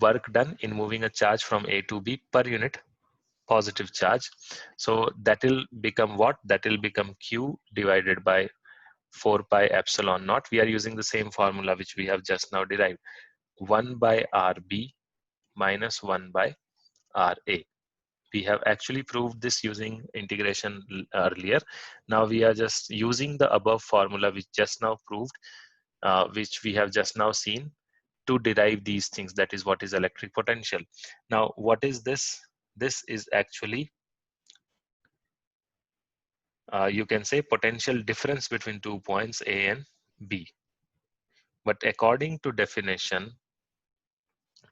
work done in moving a charge from A to B per unit positive charge. So that will become what? That will become Q divided by 4 pi epsilon naught. We are using the same formula which we have just now derived. 1 by RB minus 1 by RA. We have actually proved this using integration earlier. Now we are just using the above formula which just now proved, which we have just now seen, to derive these things. That is what is electric potential. Now what is this? This is actually, you can say, potential difference between 2 points A and B. But according to definition,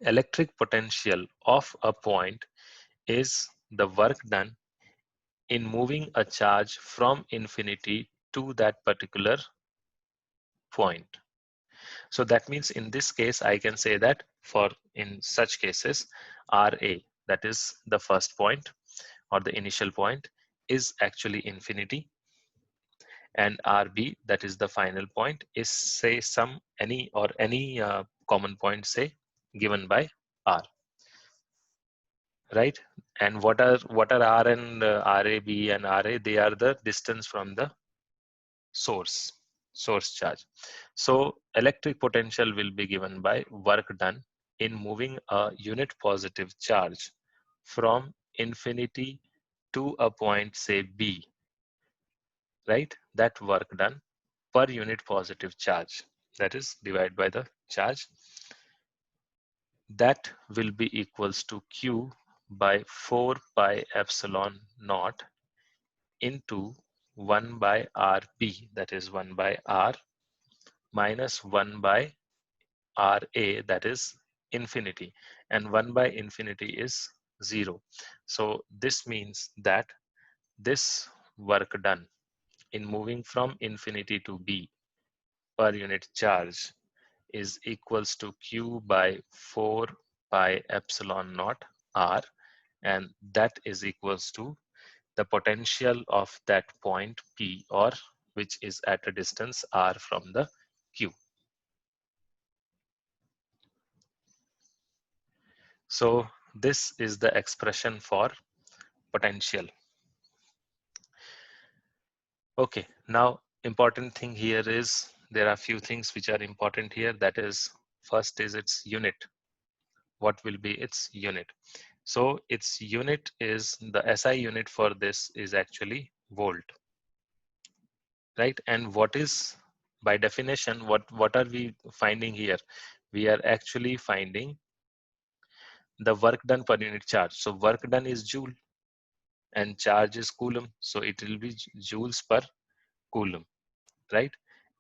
electric potential of a point is the work done in moving a charge from infinity to that particular point. So that means in this case, I can say that for in such cases, RA, that is the first point or the initial point, is actually infinity, and RB, that is the final point, is say any common point, say, given by R, right? And what are R and RAB and RA? They are the distance from the source charge. So electric potential will be given by work done in moving a unit positive charge from infinity to a point, say B, right? That work done per unit positive charge, that is divided by the charge, that will be equals to Q by 4 pi epsilon naught into 1 by RB, that is 1 by R, minus 1 by RA, that is infinity, and 1 by infinity is 0. So this means that this work done in moving from infinity to B per unit charge is equals to Q by 4 pi epsilon naught R, and that is equals to the potential of that point P, or which is at a distance R from the Q. So this is the expression for potential. Okay, now important thing here is there are few things which are important here. That is, first is its unit. What will be its unit? So its unit is, the SI unit for this is actually volt, right? And what is, by definition, what are we finding here? We are actually finding the work done per unit charge. So work done is joule and charge is coulomb. So it will be joules per coulomb, right?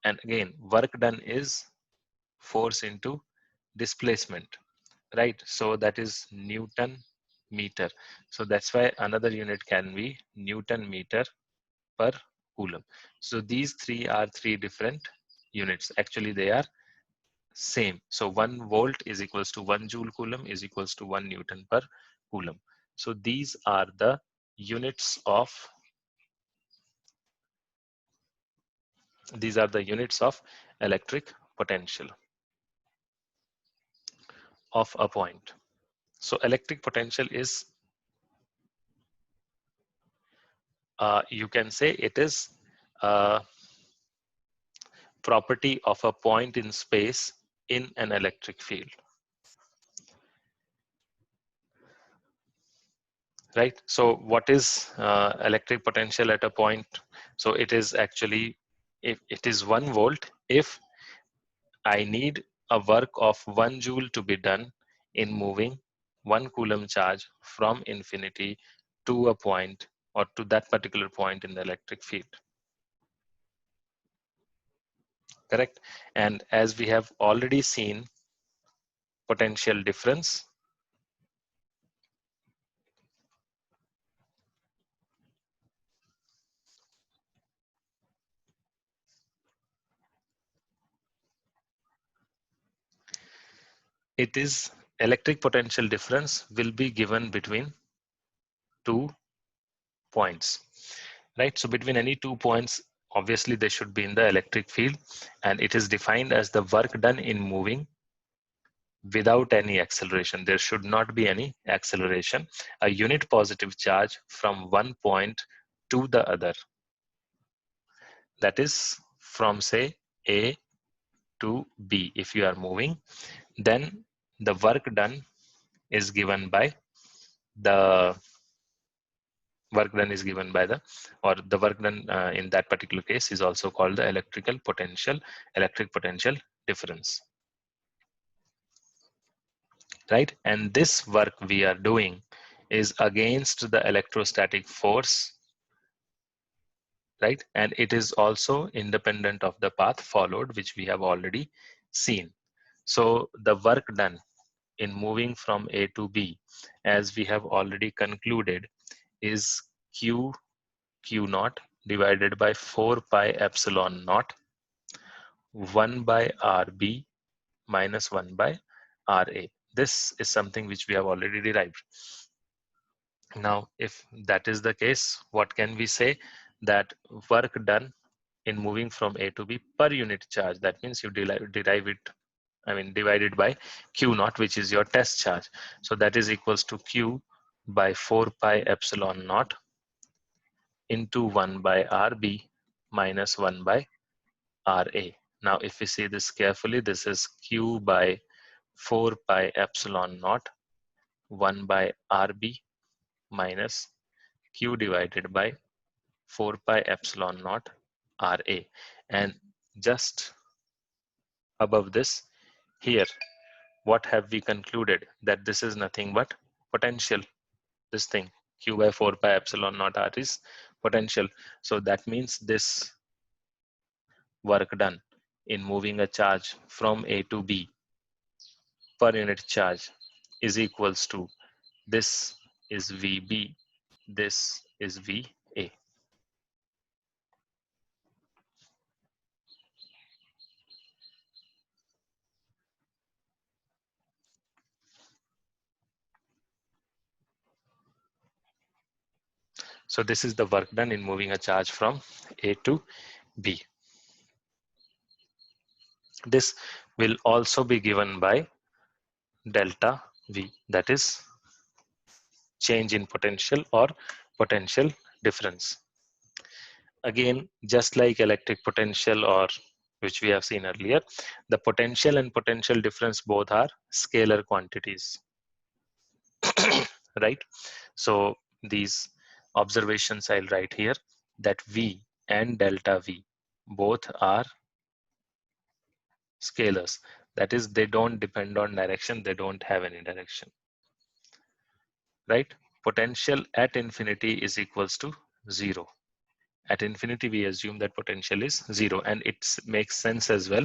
And again, work done is force into displacement, right? So that is Newton meter. So that's why another unit can be Newton meter per coulomb. So these three are three different units. Actually, they are same. So 1 volt is equals to 1 joule coulomb is equals to 1 Newton per coulomb. So these are the units of electric potential of a point. So electric potential is, you can say, it is a property of a point in space in an electric field, right? So what is electric potential at a point? So it is actually, if it is 1 volt, if I need a work of 1 joule to be done in moving 1 coulomb charge from infinity to a point, or to that particular point in the electric field, correct? And as we have already seen, potential difference it is, electric potential difference will be given between 2 points, right? So between any 2 points, obviously they should be in the electric field, and it is defined as the work done in moving without any acceleration. There should not be any acceleration. A unit positive charge from one point to the other. That is from say A to B. If you are moving, then the work done is given by the or the work done in that particular case is also called the electric potential difference, right? And this work we are doing is against the electrostatic force, right? And it is also independent of the path followed, which we have already seen. So the work done in moving from A to B, as we have already concluded, is Q naught divided by 4 pi epsilon naught 1 by RB minus 1 by RA. This is something which we have already derived. Now, if that is the case, what can we say? That work done in moving from A to B per unit charge, that means you derive it, divided by Q naught, which is your test charge. So that is equals to Q by 4 pi epsilon naught into 1 by RB minus 1 by RA. Now, if we see this carefully, this is Q by 4 pi epsilon naught 1 by RB minus Q divided by 4 pi epsilon naught RA. And just above this, here, what have we concluded? That this is nothing but potential. This thing, Q by 4 pi epsilon naught R is potential. So that means this work done in moving a charge from A to B per unit charge is equals to, this is VB, this is VA. So this is the work done in moving a charge from A to B. This will also be given by delta V, that is change in potential or potential difference. Again, just like electric potential, or which we have seen earlier, the potential and potential difference both are scalar quantities, right? So these observations I'll write here, that V and delta V both are scalars. That is, they don't depend on direction, they don't have any direction, right? Potential at infinity is equals to 0. At infinity, we assume that potential is 0, and it makes sense as well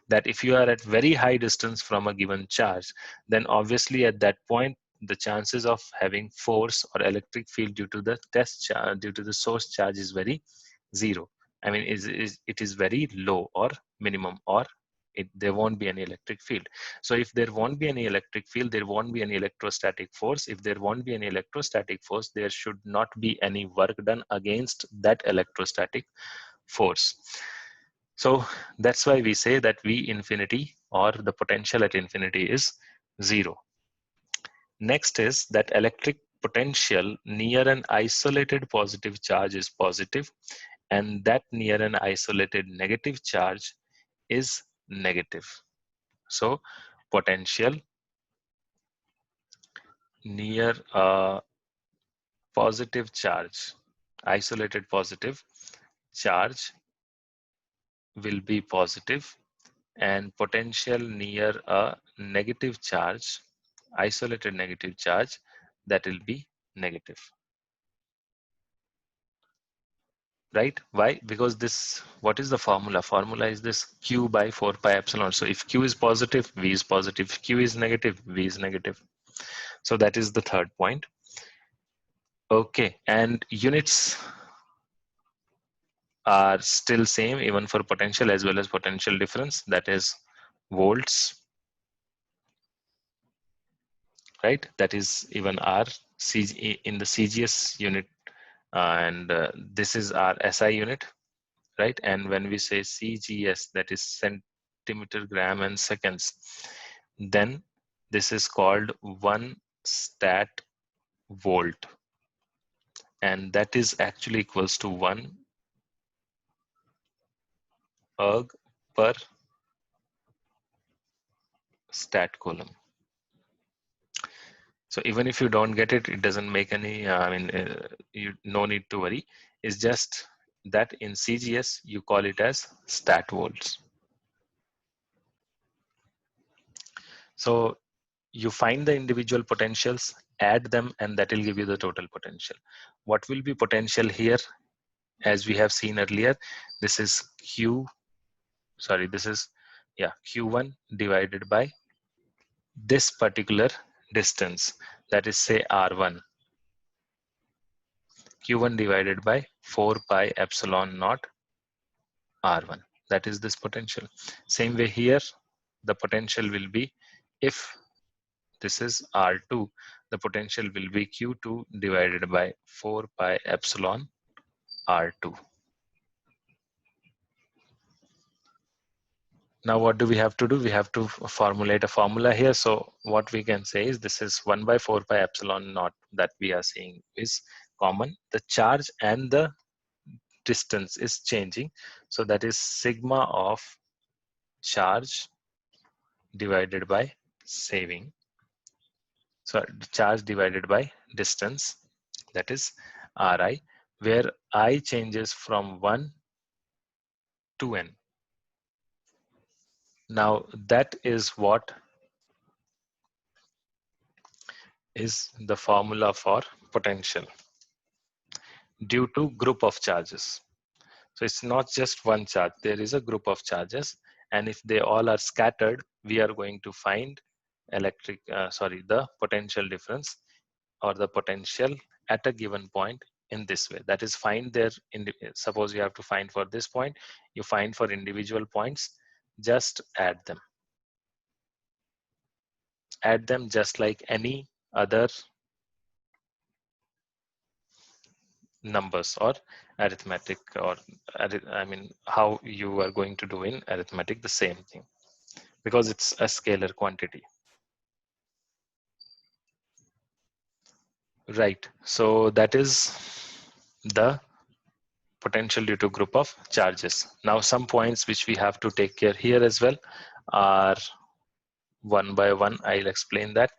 that if you are at very high distance from a given charge, then obviously at that point the chances of having force or electric field due to the due to the source charge is very 0. It is very low or minimum, or there won't be any electric field. So if there won't be any electric field, there won't be any electrostatic force. If there won't be any electrostatic force, there should not be any work done against that electrostatic force. So that's why we say that V infinity, or the potential at infinity, is 0. Next is that electric potential near an isolated positive charge is positive, and that near an isolated negative charge is negative. So potential near a positive charge, isolated positive charge, will be positive, and potential near a negative charge, isolated negative charge, that will be negative. Right? Why? Because this, what is the formula? Formula is this Q by 4 pi epsilon. So if Q is positive, V is positive. If Q is negative, V is negative. So that is the third point. Okay, and units are still same even for potential as well as potential difference, that is volts, right? That is even our in the CGS unit, and this is our SI unit, right? And when we say CGS, that is centimeter, gram, and seconds, then this is called 1 stat volt, and that is actually equals to 1 erg per stat coulomb. So even if you don't get it, it doesn't make any, you no need to worry. It's just that in CGS, you call it as stat volts. So you find the individual potentials, add them, and that will give you the total potential. What will be potential here? As we have seen earlier, this is Q1 divided by this particular distance, that is say R1. Q1 divided by 4 pi epsilon naught R1. That is this potential. Same way here, the potential will be, if this is R2, the potential will be Q2 divided by 4 pi epsilon R2. Now what do we have to do? We have to formulate a formula here. So what we can say is this is 1 by 4 pi epsilon naught that we are seeing is common. The charge and the distance is changing. So that is sigma of charge divided by saving. So charge divided by distance, that is Ri, where I changes from 1 to n. Now that is what is the formula for potential due to group of charges. So it's not just one charge, there is a group of charges, and if they all are scattered, we are going to find the potential difference or the potential at a given point in this way. That is, find their, suppose you have to find for this point, you find for individual points, just add them. Add them just like any other numbers or arithmetic, or how you are going to do in arithmetic, the same thing, because it's a scalar quantity. Right, so that is the potential due to group of charges. Now some points which we have to take care here as well are one by one. I'll explain that.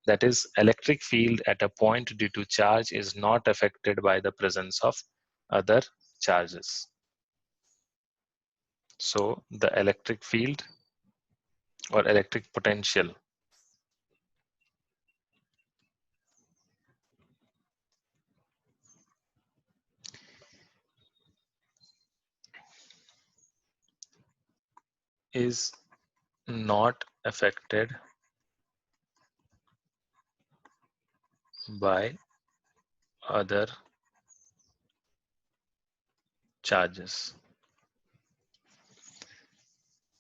That is, electric field at a point due to charge is not affected by the presence of other charges. So the electric field or electric potential is not affected by other charges.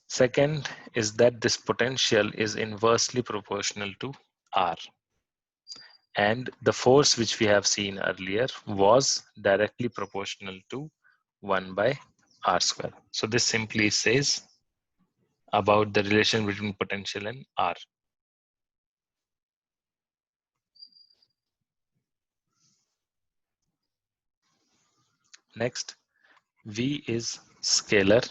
Second is that this potential is inversely proportional to R. And the force which we have seen earlier was directly proportional to 1 by R square. So this simply says about the relation between potential and R. Next, V is scalar,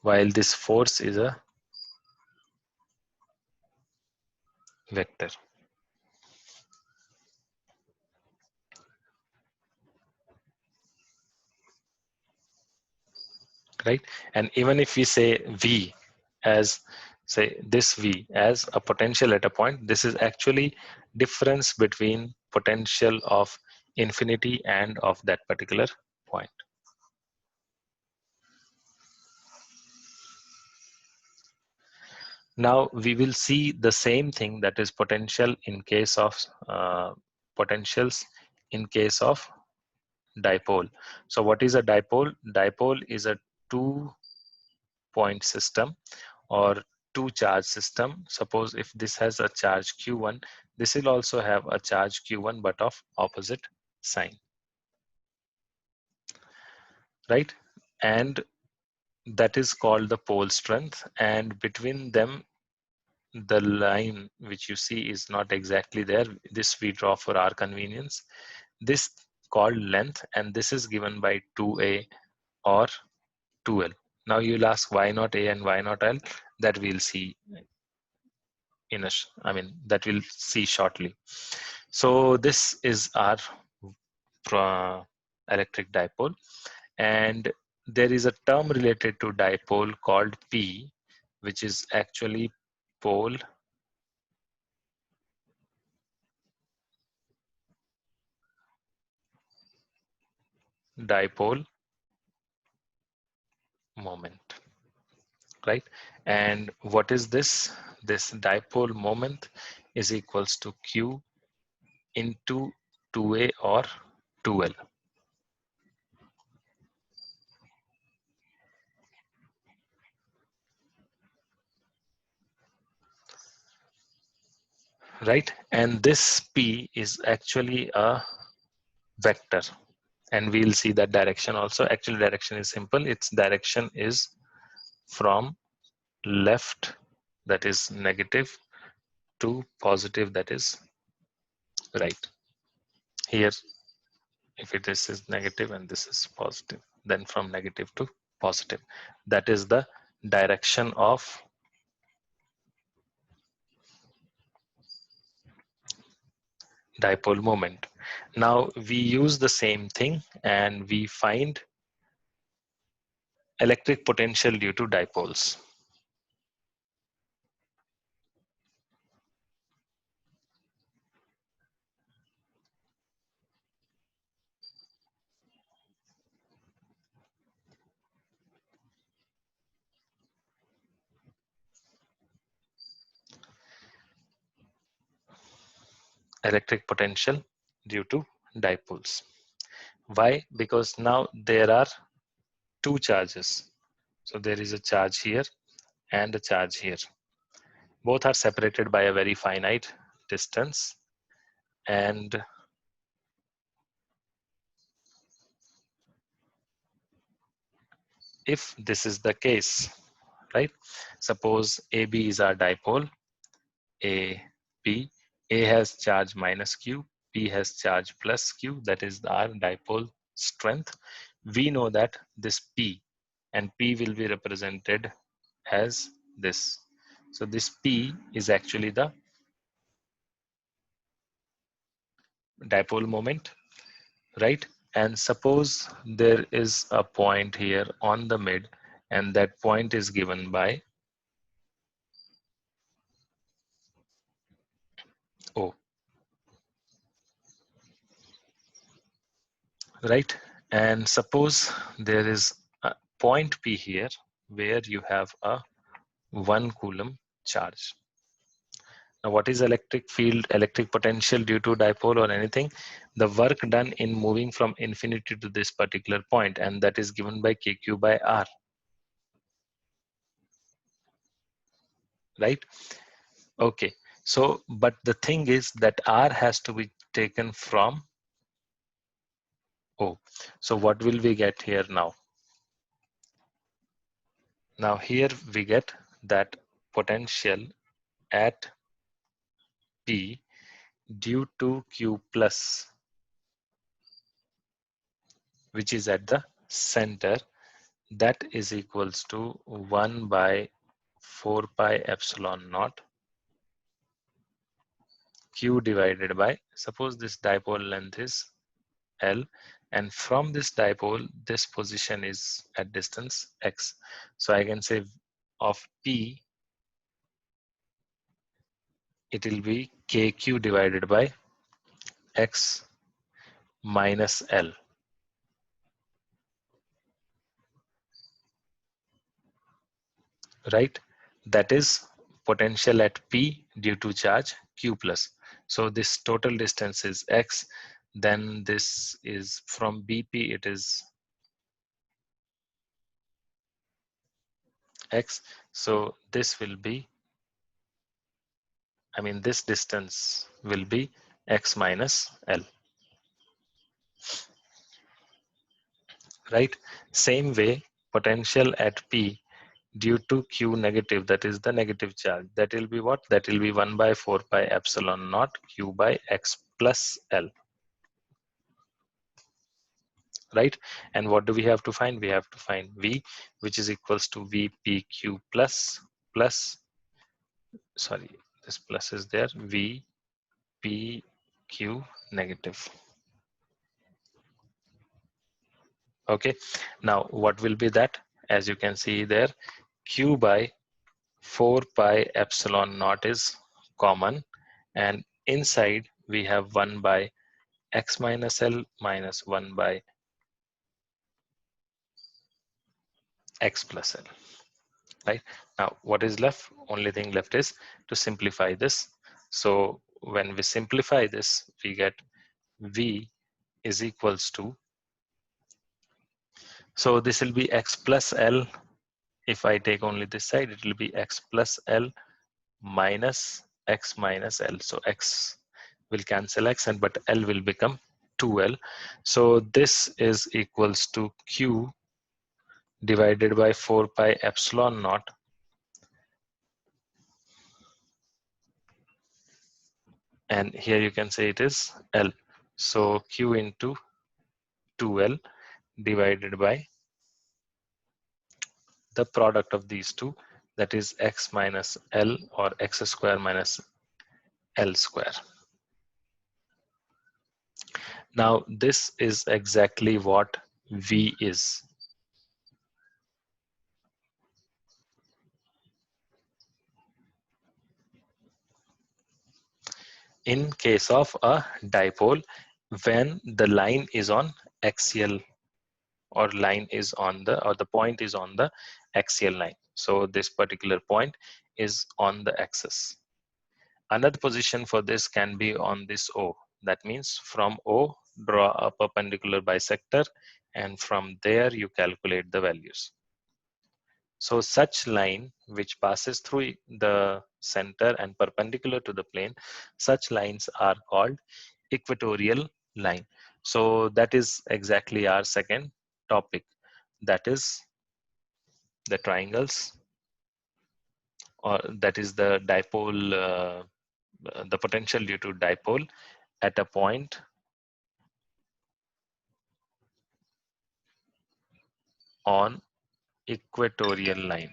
while this force is a vector. Right? And even if we say V as, say this V as a potential at a point, this is actually difference between potential of infinity and of that particular point. Now we will see the same thing, that is potential in case of potentials in case of dipole. So what is a dipole? Dipole is a 2-point system or 2-charge system. Suppose if this has a charge Q1, this will also have a charge Q1 but of opposite sign. Right? And that is called the pole strength, and between them the line which you see is not exactly there. This we draw for our convenience. This called length, and this is given by 2a or 2l. Now you'll ask why not a and why not l? That we'll see in a, that we'll see shortly. So this is our electric dipole, and there is a term related to dipole called P, which is actually pole dipole moment, right? And what is this? This dipole moment is equals to Q into 2a or 2l. Right? And this P is actually a vector, and we'll see that direction also. Actually, direction is simple. Its direction is from left, that is negative, to positive, that is right. Here, if it is negative and this is positive, then from negative to positive, that is the direction of dipole moment. Now we use the same thing and we find electric potential due to dipoles. Electric potential due to dipoles. Why? Because now there are two charges. So there is a charge here and a charge here. Both are separated by a very finite distance, and if this is the case, right? Suppose AB is our dipole, AB. A has charge minus Q, P has charge plus Q, that is our dipole strength. We know that this P, and P will be represented as this. So this P is actually the dipole moment, right? And suppose there is a point here on the mid, and that point is given by O, right? And suppose there is a point P here where you have a 1 coulomb charge. Now, what is electric field, electric potential due to dipole or anything? The work done in moving from infinity to this particular point, and that is given by KQ by R, right? Okay, so, but the thing is that R has to be taken from O. So what will we get here now? Now here we get that potential at P due to Q plus, which is at the center, that is equals to 1 by 4 pi epsilon naught Q divided by, suppose this dipole length is L, and from this dipole, this position is at distance x. So I can say of P, it will be KQ divided by x minus L, right? That is potential at P due to charge Q plus. So this total distance is x, then this is from BP, it is x. So this will be, this distance will be x minus L, right? Same way, potential at P due to Q negative, that is the negative charge. That will be what? That will be 1 by 4 pi epsilon naught Q by X plus L, right? And what do we have to find? We have to find V, which is equals to VPQ plus, sorry, this plus is there, VPQ negative. Okay, now what will be that? As you can see there, Q by 4 pi epsilon naught is common, and inside we have 1 by x minus L minus 1 by x plus L, right? Now what is left? Only thing left is to simplify this. So when we simplify this, we get V is equals to, so this will be x plus L. If I take only this side, it will be x plus L minus x minus L. So x will cancel x, and but L will become 2L. So this is equals to Q divided by 4 pi epsilon naught, and here you can say it is L. So Q into 2L divided by the product of these two, that is x minus L, or x square minus L square. Now this is exactly what V is. In case of a dipole, when the line is on axial, or line is on the, or the point is on the axial line. So this particular point is on the axis. Another position for this can be on this O. That means from O, draw a perpendicular bisector, and from there you calculate the values. So such line which passes through the center and perpendicular to the plane, such lines are called equatorial line. So that is exactly our second topic, that is the triangles, or that is the dipole, the potential due to dipole at a point on equatorial line.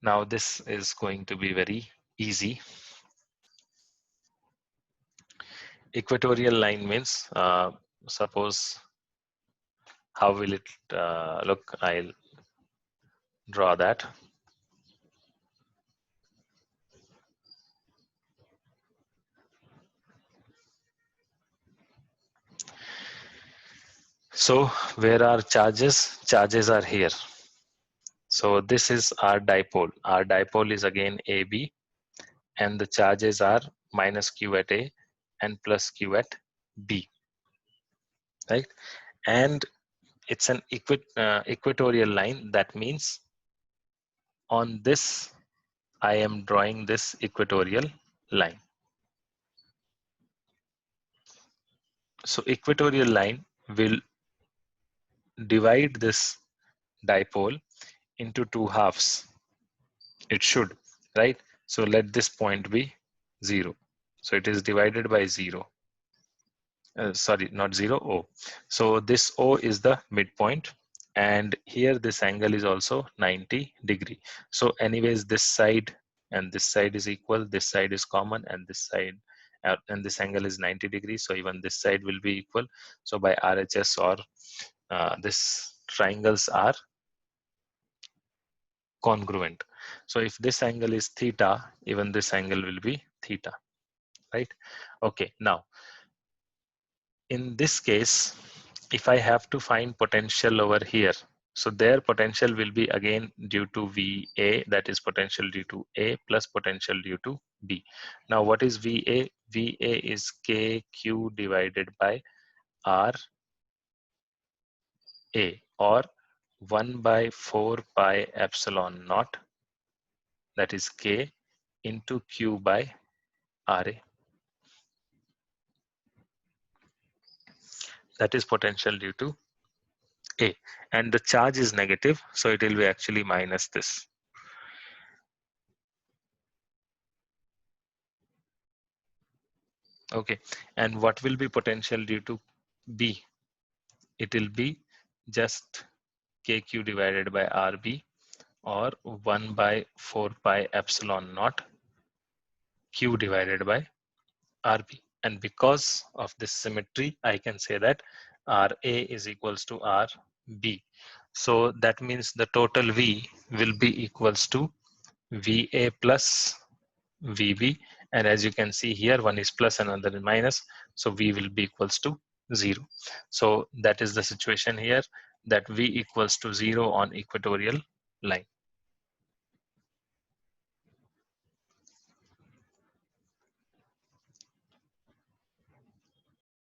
Now this is going to be very easy. Equatorial line means, suppose, how will it look? I'll draw that. So where are charges? Charges are here. So this is our dipole. Our dipole is again AB, and the charges are minus Q at A and plus Q at B, right? And it's an equatorial line. That means on this, I am drawing this equatorial line. So equatorial line will divide this dipole into two halves. It should, right? So let this point be 0. So it is divided by 0. Sorry, not 0, O. So this O is the midpoint, and here this angle is also 90 degree. So anyways, this side and this side is equal, this side is common, and this side and this angle is 90 degrees. So even this side will be equal. So by RHS, or this triangles are congruent. So if this angle is theta, even this angle will be theta, right? Okay, now in this case, if I have to find potential over here, so their potential will be again due to VA, that is potential due to A plus potential due to B. Now what is VA? VA is KQ divided by RA, or 1 by 4 pi epsilon naught, that is K, into Q by RA. That is potential due to A, and the charge is negative, so it will be actually minus this. Okay, and what will be potential due to B? It will be just KQ divided by RB, or 1 by 4 pi epsilon naught Q divided by RB. And because of this symmetry, I can say that RA is equals to RB. So that means the total V will be equals to VA plus VB. And as you can see here, one is plus and another is minus. So V will be equals to 0. So that is the situation here, that V equals to 0 on equatorial line.